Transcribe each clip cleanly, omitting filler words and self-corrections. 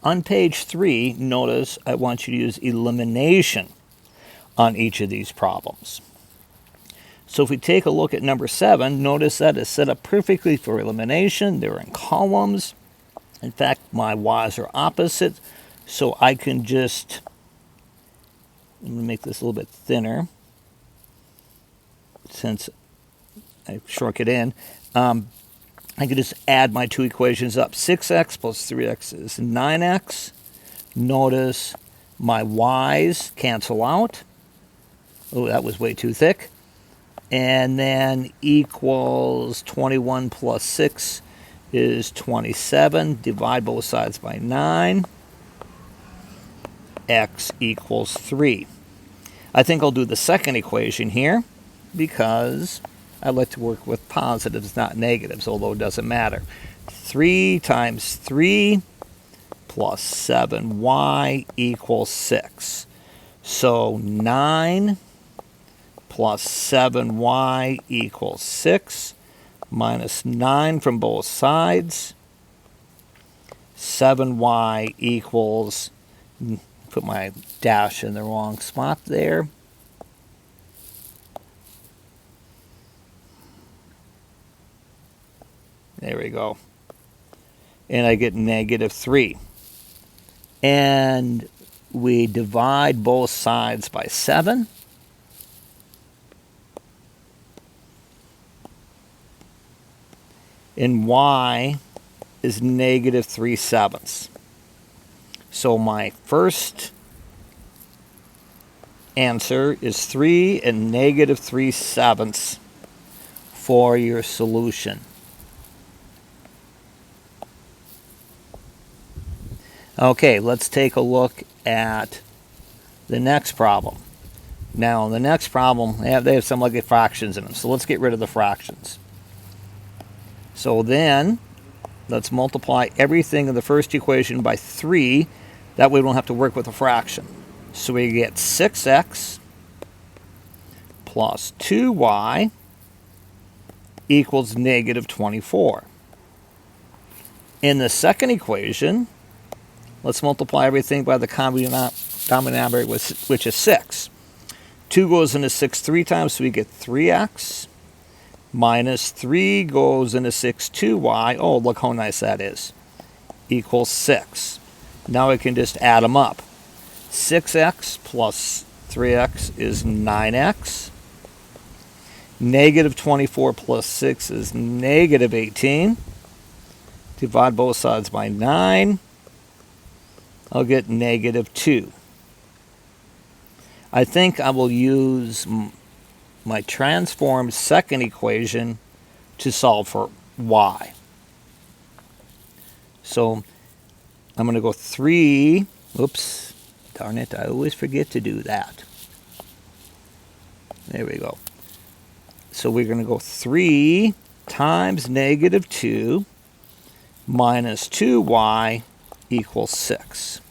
on page 3, notice I want you to use elimination on each of these problems. So if we take a look at number 7, notice that it's set up perfectly for elimination. They're in columns. In fact, my y's are opposite, so I can just, I'm going to make this a little bit thinner since I shrunk it in. I can just add my two equations up. 6x plus 3x is 9x. Notice my y's cancel out. Oh, that was way too thick. And then equals 21 plus 6 is 27. Divide both sides by 9. X equals 3. I think I'll do the second equation here because I like to work with positives, not negatives, although it doesn't matter. 3 times 3 plus 7y equals 6. So 9 plus 7y equals 6, minus 9 from both sides. 7y equals, put my dash in the wrong spot there. There we go. And I get negative 3. And we divide both sides by 7. And y is negative 3/7. So my first answer is 3 and negative 3/7 for your solution. Okay, let's take a look at the next problem. Now, the next problem, they have some like fractions in them, so let's get rid of the fractions. So then, let's multiply everything in the first equation by 3. That way we don't have to work with a fraction. So we get 6x plus 2y equals negative 24. In the second equation, let's multiply everything by the common denominator, which is 6. 2 goes into 6 3 times, so we get 3x. Minus 3 goes into 6 2y. Oh, look how nice that is. Equals 6. Now we can just add them up. 6x plus 3x is 9x. Negative 24 plus 6 is negative 18. Divide both sides by 9. I'll get negative 2. I think I will use my transformed second equation to solve for y. So I'm going to go 3. Oops, darn it, I always forget to do that. There we go. So we're going to go 3 times negative 2 minus 2y equals 6.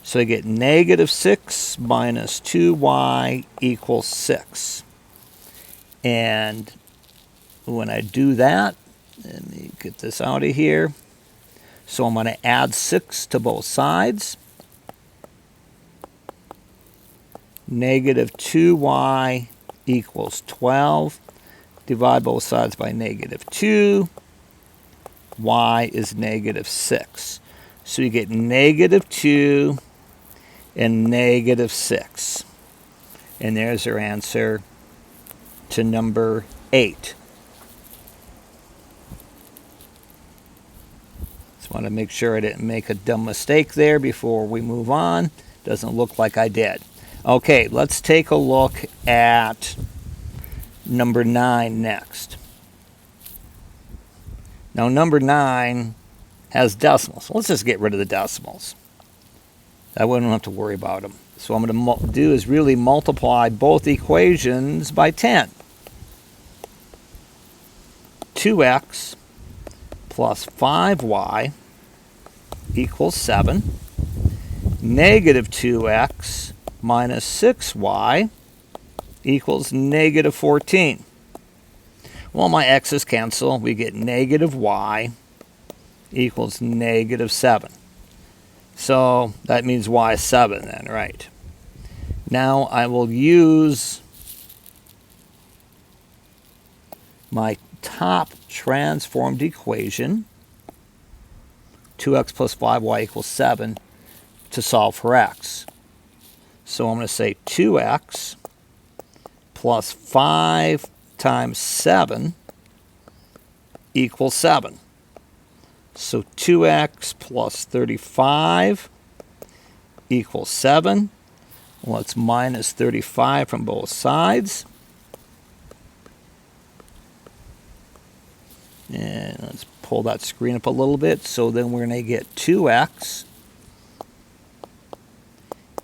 So I get negative 6 minus 2y equals 6. And when I do that, let me get this out of here. So I'm going to add 6 to both sides. Negative 2y equals 12. Divide both sides by negative 2. Y is negative 6. So you get negative 2 and negative 6. And there's our answer to number 8. Just want to make sure I didn't make a dumb mistake there before we move on. Doesn't look like I did. Okay, let's take a look at number 9 next. Now, number 9 has decimals. Let's just get rid of the decimals. That way we don't have to worry about them. So what I'm going to do is really multiply both equations by 10. 2x plus 5y equals 7. Negative 2x minus 6y equals negative 14. Well, my x's cancel. We get negative y equals negative 7. So that means y is 7 then, right? Now I will use my top transformed equation, 2x plus 5y equals 7, to solve for x. So I'm going to say 2x plus 5 times 7 equals 7. So 2x plus 35 equals 7. Let's minus 35 from both sides. And let's pull that screen up a little bit. So then we're going to get 2x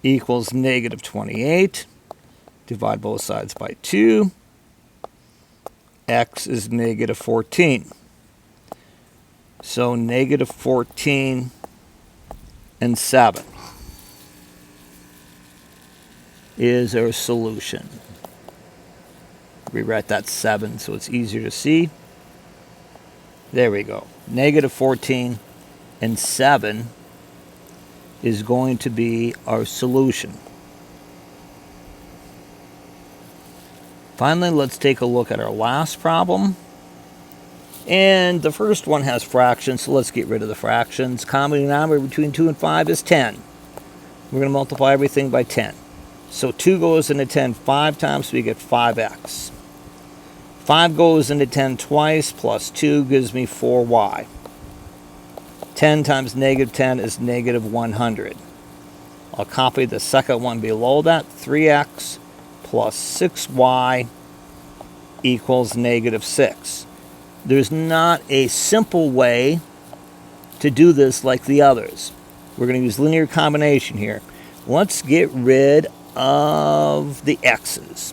equals negative 28. Divide both sides by 2. X is negative 14. So negative 14 and 7 is our solution. Rewrite that 7 so it's easier to see. There we go. Negative 14 and 7 is going to be our solution. Finally, let's take a look at our last problem. And the first one has fractions, so let's get rid of the fractions. Common denominator between 2 and 5 is 10. We're going to multiply everything by 10. So 2 goes into 10 5 times, so we get 5x. 5 goes into 10 twice, plus 2 gives me 4y. 10 times negative 10 is negative 100. I'll copy the second one below that. 3x plus 6y equals negative 6. There's not a simple way to do this like the others. We're going to use linear combination here. Let's get rid of the x's.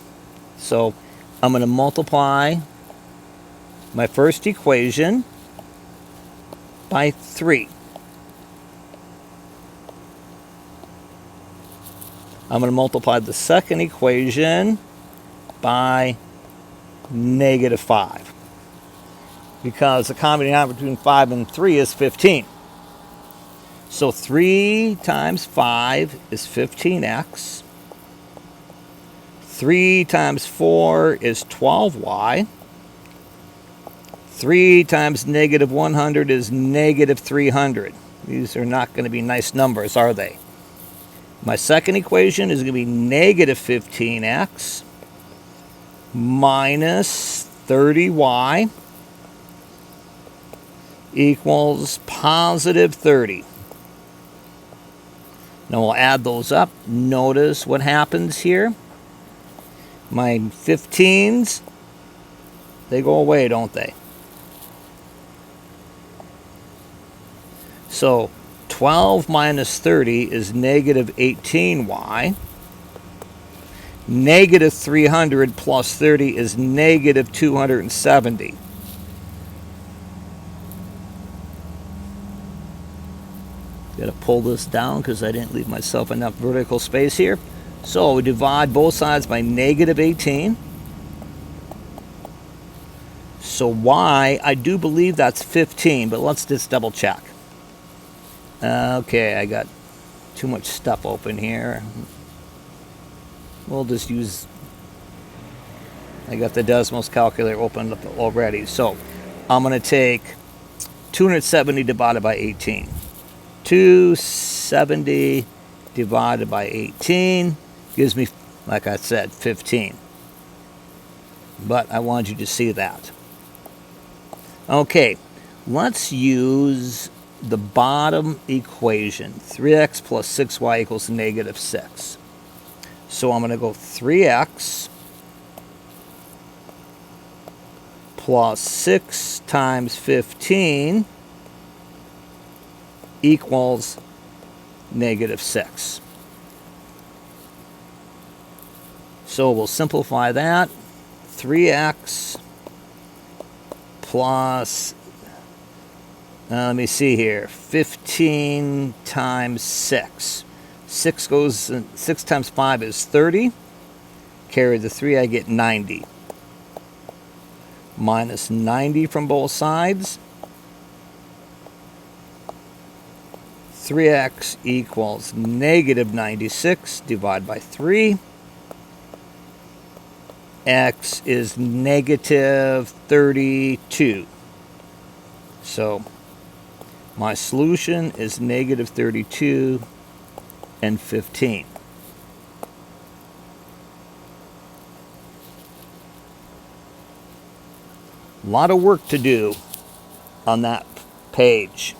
So I'm going to multiply my first equation by 3. I'm going to multiply the second equation by negative 5. Because the common denominator between 5 and 3 is 15. So 3 times 5 is 15x. 3 times 4 is 12y. 3 times negative 100 is negative 300. These are not going to be nice numbers, are they? My second equation is going to be negative 15x minus 30y equals positive 30. Now we'll add those up. Notice what happens here. My 15s, they go away, don't they? So 12 minus 30 is negative 18y. Negative 300 plus 30 is negative 270. Got to pull this down because I didn't leave myself enough vertical space here. So we divide both sides by negative 18. So y, I do believe that's 15, but let's just double check. Okay, I got too much stuff open here. We'll just use, I got the Desmos calculator opened up already. So I'm going to take 270 divided by 18. 270 divided by 18 gives me, like I said, 15. But I wanted you to see that. Okay, let's use the bottom equation. 3x plus 6y equals negative 6. So I'm going to go 3x plus 6 times 15 equals negative 6. So we'll simplify that. 3x plus, let me see here, 15 times 6. 6 times 5 is 30. Carry the 3, I get 90. Minus 90 from both sides. 3x equals negative 96 divided by 3. X is negative 32. So my solution is negative 32 and 15. A lot of work to do on that page.